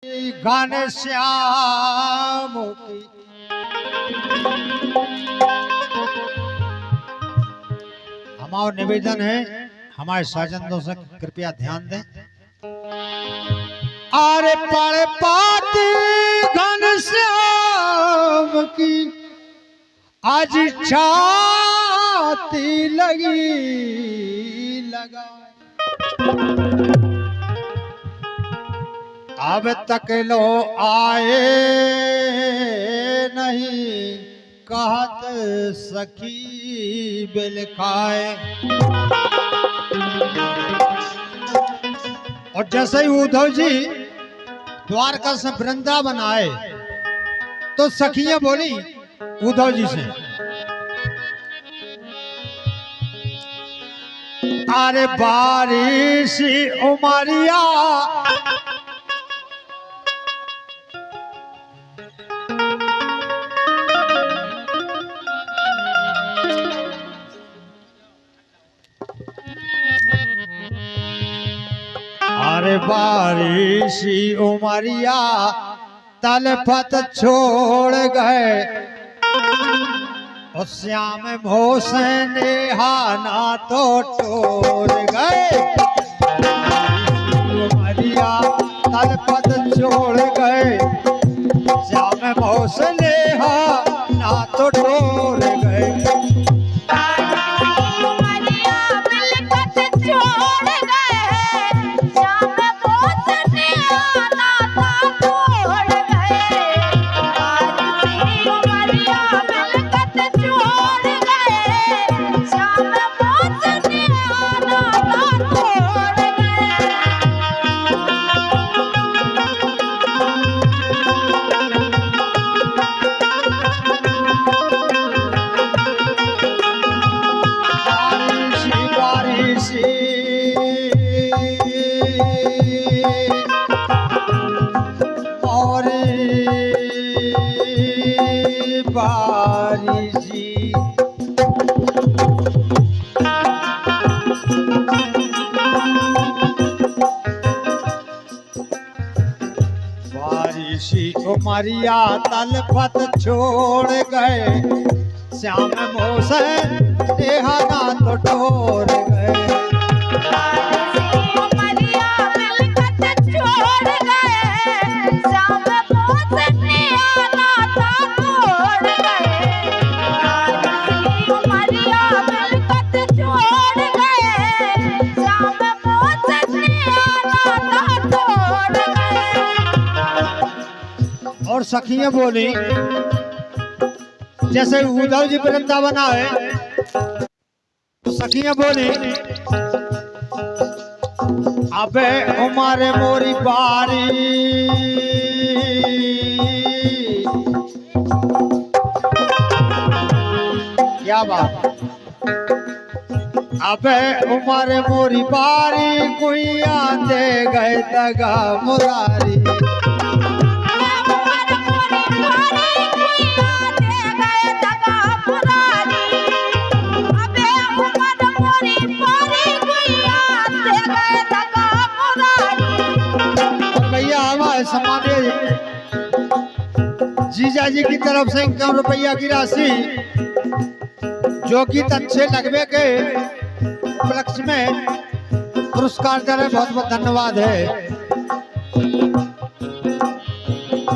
गाने श्याम की हमारा निवेदन है, हमारे साजनों से कृपया ध्यान दें। आरे पड़ पाती घन श्याम की आज छाती लगी लगा, अब तक लो आए नहीं कहत सखी बिलखाए। और जैसे ही उद्धव जी द्वारका से वृंदावन आए तो सखियां बोली उद्धव जी से, अरे बारिश उमरिया अरे बारिशी उमरिया तलपत छोड़ गए, और श्याम भोसे नेहाना तो टोर गए। उमरिया तलपत छोड़ गए, श्याम भोसे नेहाना तो टोर गए। बारिशी उमरिया तलपत छोड़ गए, श्याम भोसे नेहाना तो टोर गए। और सखियां बोली जैसे उद्धव जी वृंदावन आए तो सखियां बोली, अबे उमारे मोरी बारी क्या बात, अबे उमारे मोरी बारी कुइया दे गए दगा मुरारी। सम्मानित जीजा जी की तरफ से 51 रुपया की राशि जो गीत अच्छे लगवे के उपलक्ष्य में पुरस्कार दे रहे, बहुत बहुत धन्यवाद है।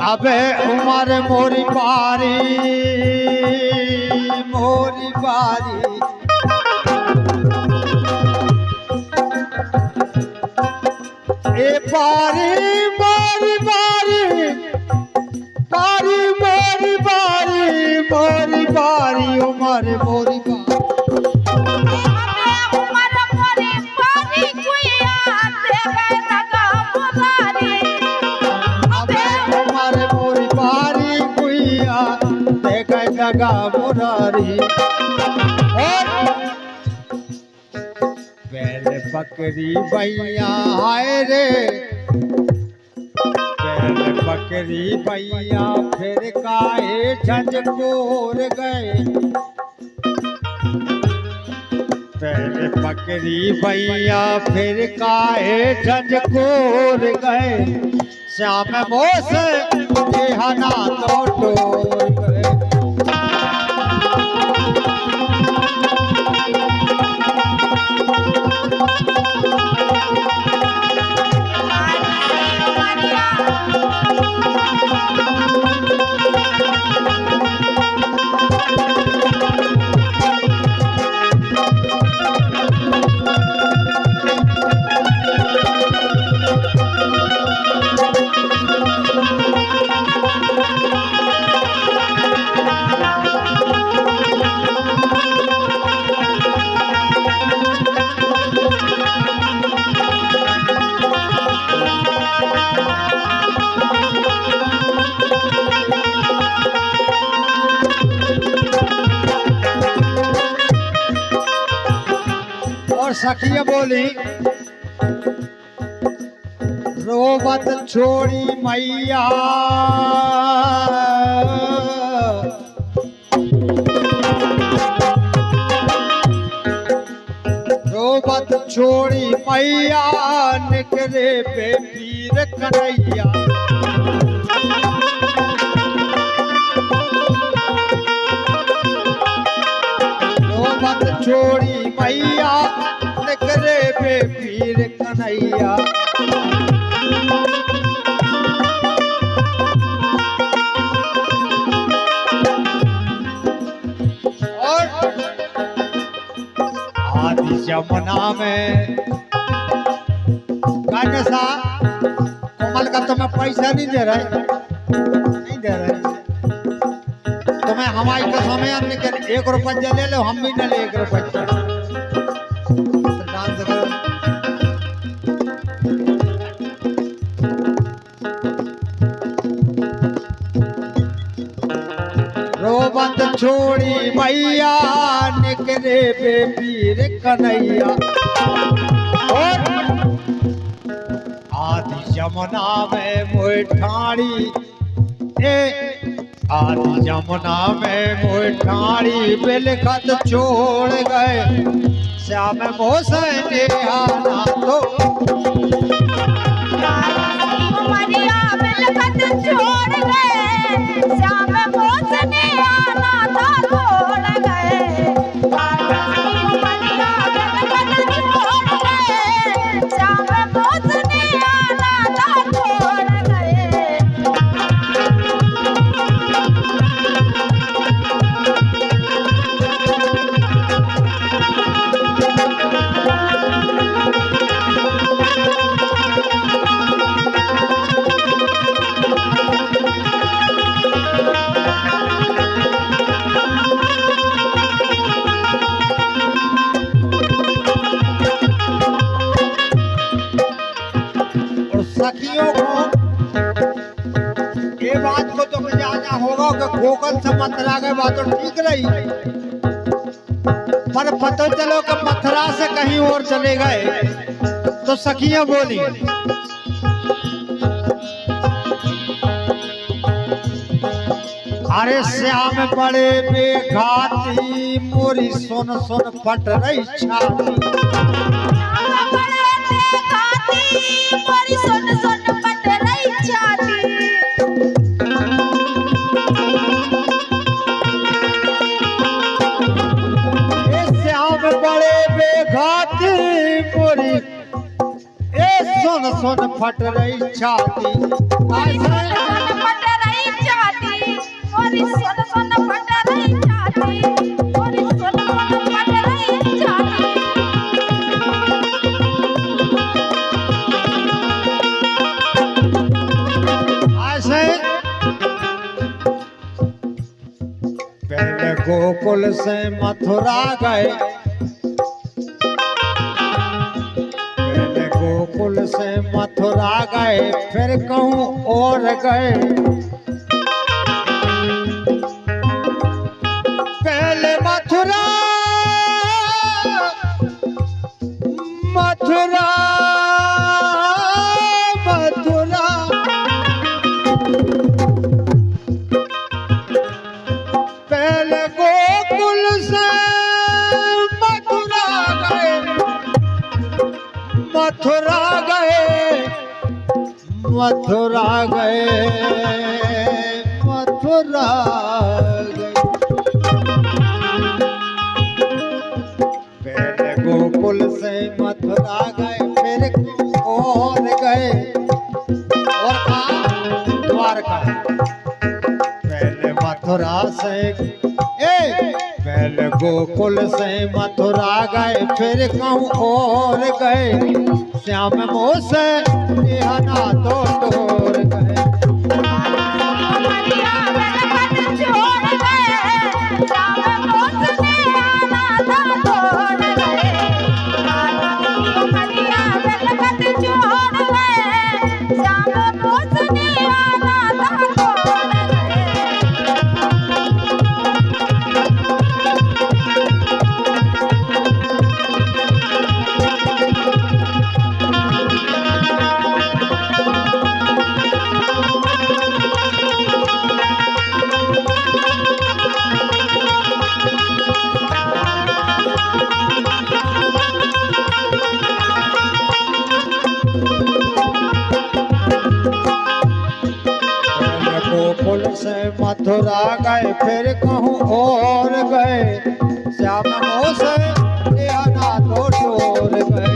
अबे उमर मोरी बारी मोरी बारी, ए बारी मोरी बारी बारी मोरी बारी मोरी बारी उमर मोरी बारी। अबे उमर मोरी बारी कुइया दे गए दगा मुरारी। बैल बकरी भैया हाय रे, बैल बकरी भैया फिर काहे झंझकोर गए। बैल बकरी भैया फिर काहे झंझकोर गए, श्याम मोस देहाना तो टोर गए। सखिया बोली रोबत छोड़ी मैया रोबत छोड़ी मैया निकले पे पीर कन्हैया। रोबत छोड़ी मैया करे बे पीर कन्हैया। और आदि जमुना में कहने सा कमल का तुम्हें पैसा नहीं दे रहे, नहीं दे रहे तुम्हें हमारी का समय निकल 1 रुपया ले लो, हम भी न ले 1 रुपया। रोबत छोड़ी मैया निकले बे पीर कन्हैया। और आदि जमुना में मोह ठाणी आदि जमुना में मोह ठाणी बिलखत छोड़ गए श्याम मोस देहाना तो बिलखत छोड़ गए श्याम मोस देहाना तो छोड़ गए। श्याम मोस देहाना तो छोड़ गए। सखियों को ये बात को तो जाना होगा कि गोकल से मथुरा गए बात तो ठीक रही, पर पता चलो कि मथुरा से कहीं और चले गए। तो सखियां बोली अरे श्याम बड़े बेघाती मोरी सुन सुन फट रही छाती। मोरी सुन सुन फट रही छाती। श्याम बड़े बेघाती मोरी सुन सुन फट रही छाती। पहले गोकुल से मथुरा गए, पहले गोकुल से मथुरा गए, फिर कहूँ और गए। पहले मथुरा मथुरा मथुरा पहले गोकुल से मथुरा गए, मथुरा गए, मथुरा गए, मथुरा गए। पहले गोकुल से मथुरा गए, फिर और गए, और कहाँ? द्वारका। पहले मथुरा से पहले गोकुल से मथुरा गए, फिर कहूँ और गए, श्याम मोह से ना तो टोर गए। गोकुल से मथुरा गए, फिर कहूँ और गए, श्याम मोह से ना तो टोर गए।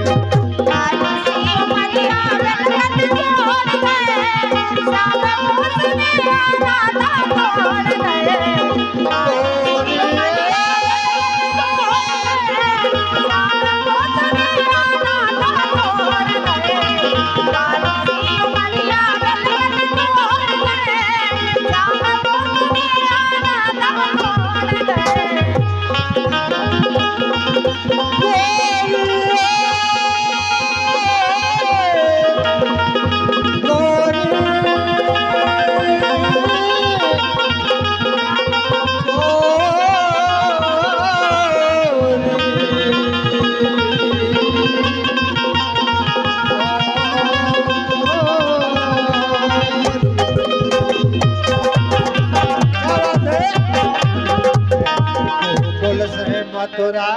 मथुरा